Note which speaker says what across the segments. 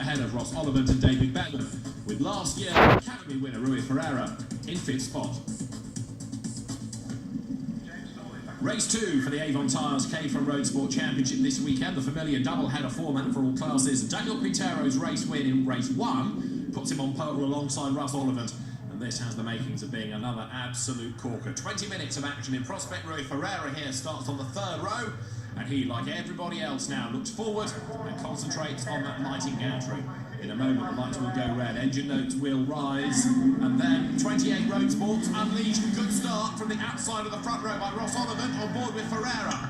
Speaker 1: ahead of Ross Oliver and David Bevan, with last year's Academy winner Rui Ferreira in 5th spot. Race 2 for the Avon Tyres Caterham Roadsport Championship this weekend. The familiar double-header format for all classes. Daniel Quintero's race win in race 1 puts him on pole alongside Russ Oliver. And this has the makings of being another absolute corker. 20 minutes of action in prospect. Rui Ferreira here starts on the 3rd row. And he, like everybody else now, looks forward and concentrates on that lighting gantry. In a moment, the lights will go red, engine notes will rise, and then 28 Roadsports unleashed. Good start from the outside of the front row by Ross Oliver on board with Ferreira.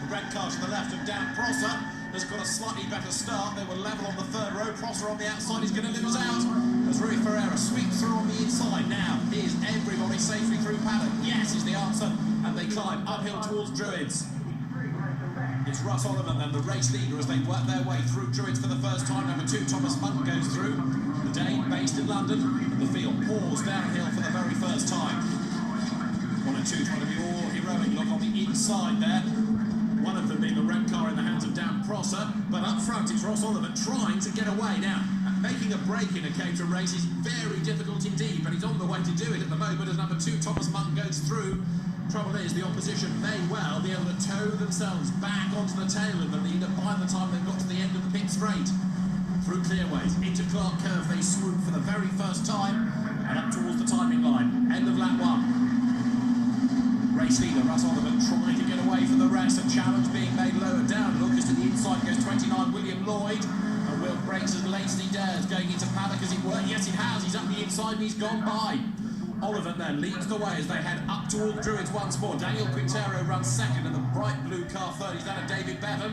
Speaker 1: The red car to the left of Dan Prosser has got a slightly better start. They were level on the 3rd row. Prosser on the outside is going to lose out as Rui Ferreira sweeps through on the inside. Now, is everybody safely through paddock? Yes is the answer, and they climb uphill towards Druids. It's Russ Oliver then, the race leader, as they work their way through Druids for the first time. Number 2, Thomas Munn, goes through. The Dane, based in London, and the field pours downhill for the very first time. 1 and 2 trying to be all heroic look on the inside there. One of them being the red car in the hands of Dan Prosser, but up front it's Ross Oliver trying to get away. Now, making a break in a Caterham race is very difficult indeed, but he's on the way to do it at the moment as number 2, Thomas Munn, goes through. Trouble is, the opposition may well be able to tow themselves back onto the tail of the leader by the time they've got to the end of the pit straight. Through clearways, into Clark Curve, they swoop for the very first time, and up towards the timing line. End of lap 1. Race leader Russ Oliver trying to get away from the rest, a challenge being made lower down. Look, as to the inside goes 29, William Lloyd, and Will breaks as late as he dares, going into paddock as it were. Yes, it has, he's up the inside and he's gone by. Oliver then leads the way as they head up towards Druids once more. Daniel Quintero runs 2nd and the bright blue car 3rd. He's done a David Bevan.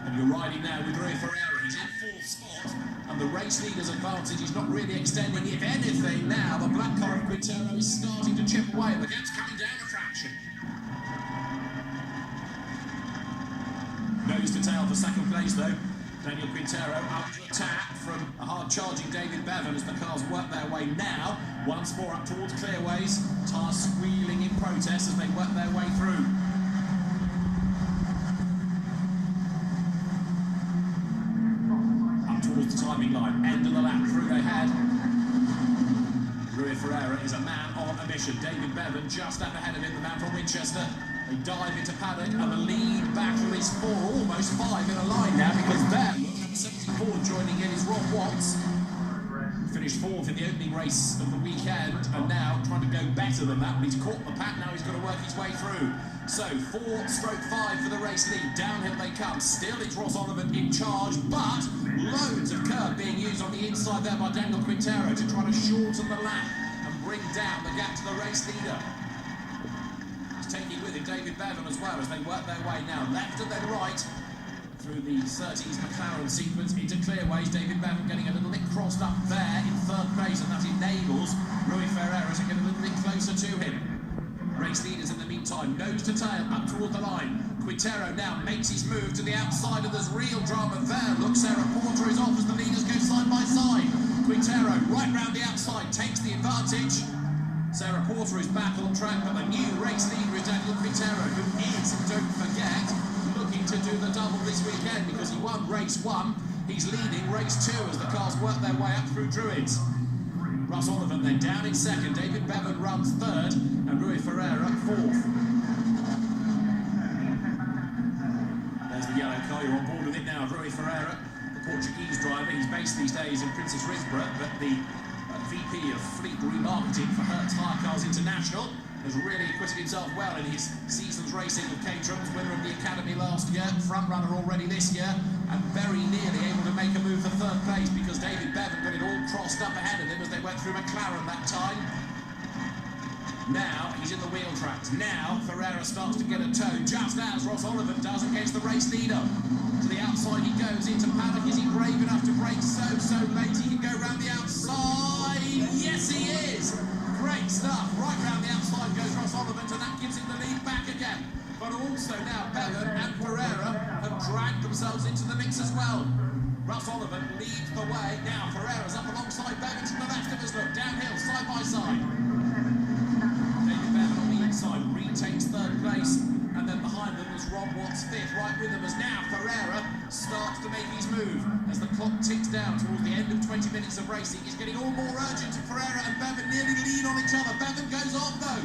Speaker 1: And you're riding now with Rui Ferreira. He's in 4th spot. And the race leader's advantage is not really extending. If anything, now the black car of Quintero is starting to chip away. The gap's coming down a fraction. Nose to tail for 2nd place though. Daniel Quintero under attack from a hard-charging David Bevan as the cars work their way now. Once more up towards clearways. Tyres squealing in protest as they work their way through. Up towards the timing line. End of the lap. Through they head. Rui Ferreira is a man on a mission. David Bevan just up ahead of him, the man from Winchester. They dive into paddock, and the lead battle is 4, almost 5 in a line now, because there, number 74 joining in is Rob Watts. Finished 4th in the opening race of the weekend, and now trying to go better than that. But he's caught the pack, now he's got to work his way through. So 4/5 for the race lead. Downhill they come. Still it's Ross Oliver in charge, but loads of curb being used on the inside there by Daniel Quintero to try to shorten the lap and bring down the gap to the race leader. Taking with him David Bevan as well as they work their way now left and then right through the Surtees McLaren sequence into clearways. David Bevan getting a little bit crossed up there in 3rd place, and that enables Rui Ferreira to get a little bit closer to him. Race leaders in the meantime, nose to tail up towards the line. Quintero now makes his move to the outside, and there's real drama there. Look, Sarah Porter is off as the leaders go side by side. Quintero right round the outside takes the advantage. Sarah Porter is back on track, but the new race leader is Daniel Quintero, who is, don't forget, looking to do the double this weekend because he won race 1. He's leading race 2 as the cars work their way up through Druids. Russ Oliver then down in 2nd, David Bevan runs 3rd, and Rui Ferreira 4th. There's the yellow car, you're on board with it now. Rui Ferreira, the Portuguese driver, he's based these days in Princess Risborough, but the VP of Fleet Remarketing for Hertz Hire Cars International has really acquitted himself well in his season's racing of Caterham. Winner of the Academy last year, front runner already this year, and very nearly able to make a move for 3rd place because David Bevan got it all crossed up ahead of him as they went through McLaren that time. Now he's in the wheel tracks. Now Ferreira starts to get a tow, just as Ross Oliver does against the race leader. To the outside he goes into paddock. Is he brave enough to brake so late he can go round the outside? Yes, he is. Great stuff. Right round the outside goes Ross Oliver, and that gives him the lead back again. But also now Bevan and Ferreira have dragged themselves into the mix as well. Russ Oliver leads the way. Now Ferreira's up alongside Bevan to the left of us. Look, downhill, side by side. David Bevan on the inside retains 3rd place. And then behind them was Rob Watts fifth, right with them as now Ferreira starts to make his move. As the clock ticks down towards the end of 20 minutes of racing, it's getting all more urgent. Ferreira and Bevan nearly lean on each other. Bevan goes off though.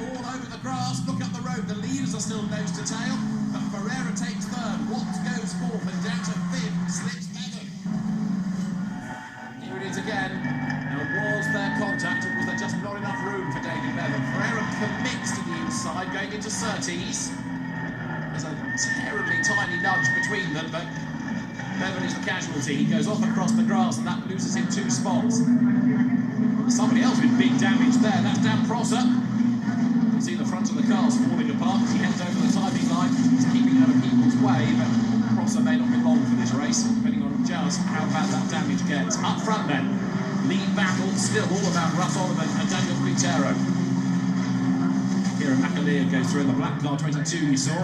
Speaker 1: All over the grass, look up the road. The leaders are still nose to tail, but Ferreira takes third. Watts goes fourth, and down to fifth slips Bevan. Here it is again. Now, was there contact, or was there just not enough room for David Bevan? Ferreira commits to the inside, going into Surtees. There's a terribly tiny nudge between them, but Bevan is the casualty. He goes off across the grass, and that loses him 2 spots. Somebody else with big damage there. That's Dan Prosser. You can see the front of the car's falling apart as he heads over the timing line. He's keeping out of people's way, but Prosser may not be long for this race, depending on just how bad that damage gets. Up front then, lead battle still all about Russ Oliver and Daniel Quintero. Kieran McAleer goes through in the black car 22 you saw.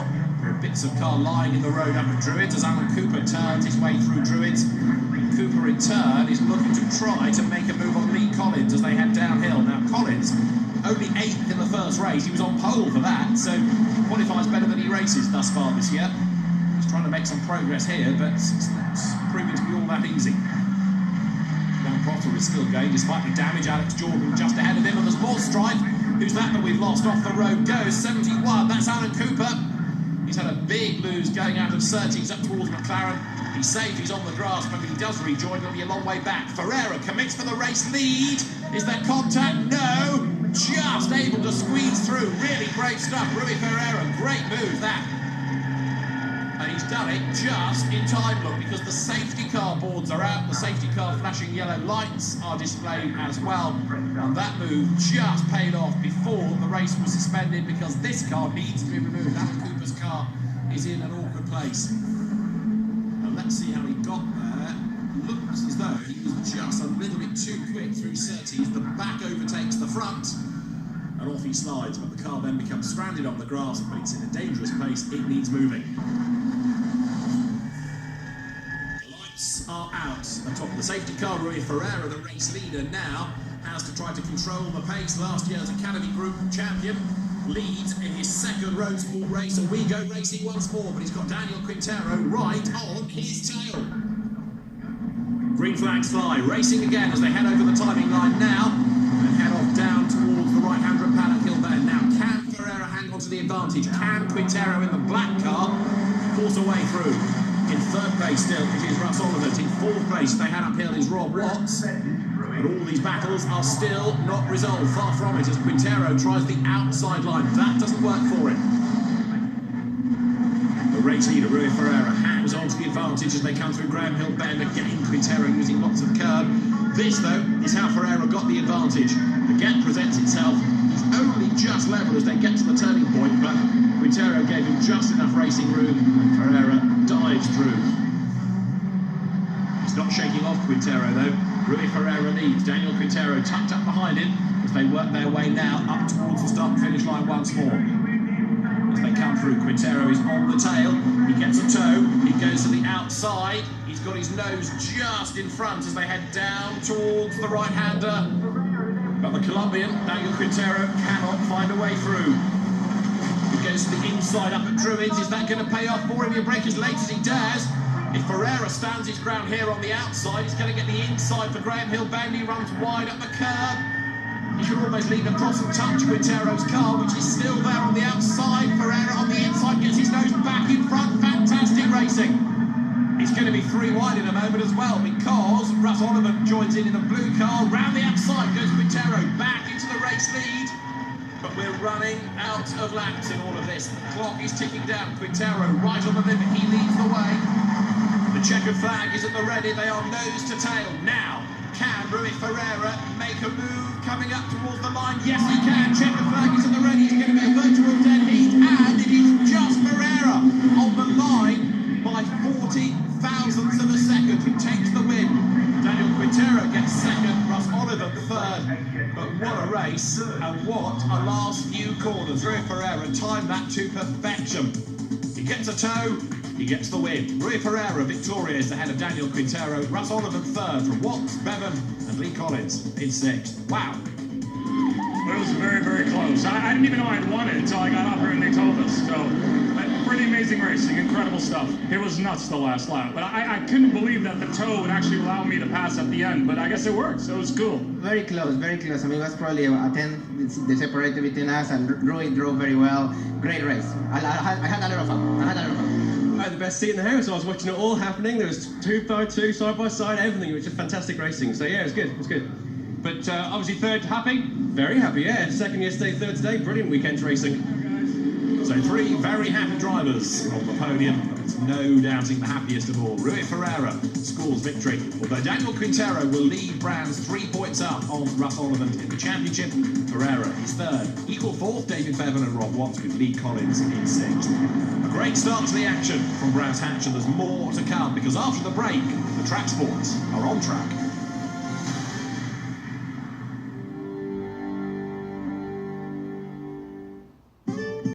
Speaker 1: There are bits of car lying in the road up at Druids as Alan Cooper turns his way through Druids. Cooper in turn is looking to try to make a move on Lee Collins as they head downhill. Now Collins, only 8th in the first race, he was on pole for that, so qualifies better than he races thus far this year. He's trying to make some progress here, but it's proving to be all that easy. Dan Prosser is still going despite the damage. Alex Jordan just ahead of him, and there's more strife. Who's that we've lost off the road? Goes 71, that's Alan Cooper. He's had a big lose going out of Surtees up towards McLaren. He's safe, he's on the grass, but he does rejoin, he'll be a long way back. Ferreira commits for the race lead. Is there contact? No! Just able to squeeze through. Really brave stuff, Rui Ferreira. Great move, that. And he's done it just in time, look, because the safety car boards are out. The safety car flashing yellow lights are displayed as well. And that move just paid off before the race was suspended, because this car needs to be removed. Alan Cooper's car is in an awkward place. And let's see how he got there. Looks as though he was just a little bit too quick through Surtees. The back overtakes the front, and off he slides, but the car then becomes stranded on the grass, but it's in a dangerous place. It needs moving. The lights are out atop the safety car. Rui Ferreira, the race leader, now has to try to control the pace. Last year's Academy Group champion leads in his second Roadsport race, and we go racing once more, but he's got Daniel Quintero right on his tail. Green flags fly, racing again as they head over the timing line now and head off down towards the right-hander at Paddock Hill there. Now, can Ferreira hang on to the advantage? Can Quintero in the black car force a way through? In third place still, it is Russ Oliver. In fourth place, they head uphill is Rob Watts. But all these battles are still not resolved. Far from it as Quintero tries the outside line. That doesn't work for him. The race leader, Rui Ferreira, hangs on to the advantage as they come through Graham Hill Bend. Again, Quintero using lots of curb. This, though, is how Ferreira got the advantage. The gap presents itself. He's only just level as they get to the turning point, but Quintero gave him just enough racing room, and Ferreira dives through. He's not shaking off Quintero, though. Rui Ferreira leads. Daniel Quintero tucked up behind him as they work their way now up towards the start-finish line once more. As they come through, Quintero is on the tail. He gets a toe. He goes to the outside. He's got his nose just in front as they head down towards the right-hander. But the Colombian, Daniel Quintero, cannot find a way through. He goes to the inside up at Druids. Is that going to pay off for him? He'll break as late as he dares. If Ferreira stands his ground here on the outside, he's going to get the inside for Graham Hill Bend. He runs wide up the curb. He should almost lean across and touch Quintero's car, which is still there on the outside. Ferreira on the inside gets his nose back in front. Fantastic racing. It's going to be 3 wide in a moment as well, because Russ Oliver joins in the blue car. Round the outside goes Quintero, back into the race lead. But we're running out of laps in all of this. The clock is ticking down. Quintero right on the limit. He leads the way. The checkered flag is at the ready. They are nose to tail. Now, can Rui Ferreira make a move coming up towards the line? Yes, he can. Checkered flag is at the ready. It's going to be a virtual dead heat. And it is just Ferreira on the line by 40 thousandths of a second who takes the win. Daniel Quintero gets second. Russ Oliver third. But what a race, and what a last few corners. Rui Ferreira timed that to perfection. He gets a toe. He gets the win. Rui Ferreira victorious ahead of Daniel Quintero. Russ Oliver third from Watts, Bevan and Lee Collins in sixth. Wow.
Speaker 2: It was very, very close. I didn't even know I'd won it until I got up here and they told us. So, pretty amazing racing, incredible stuff. It was nuts the last lap, but I couldn't believe that the toe would actually allow me to pass at the end, but I guess it worked, so it was cool.
Speaker 3: Very close, very close. I mean, it was probably a 10 they separated between us, and Rui drove very well. Great race. I had a lot of fun.
Speaker 4: I had the best seat in the house. I was watching it all happening. There was 2x2, side by side, everything. It was just fantastic racing. So yeah, it was good. It was good.
Speaker 1: But obviously third, happy?
Speaker 4: Very happy, yeah. Second yesterday, third today. Brilliant weekend racing.
Speaker 1: So 3 very happy drivers on the podium. It's no doubting the happiest of all. Rui Ferreira scores victory. Although Daniel Quintero will lead Brands 3 points up on Russ Ollivant in the championship. Ferreira is third. Equal fourth, David Bevan and Rob Watts with Lee Collins in sixth. A great start to the action from Brands Hatch, and there's more to come because after the break, the track sports are on track.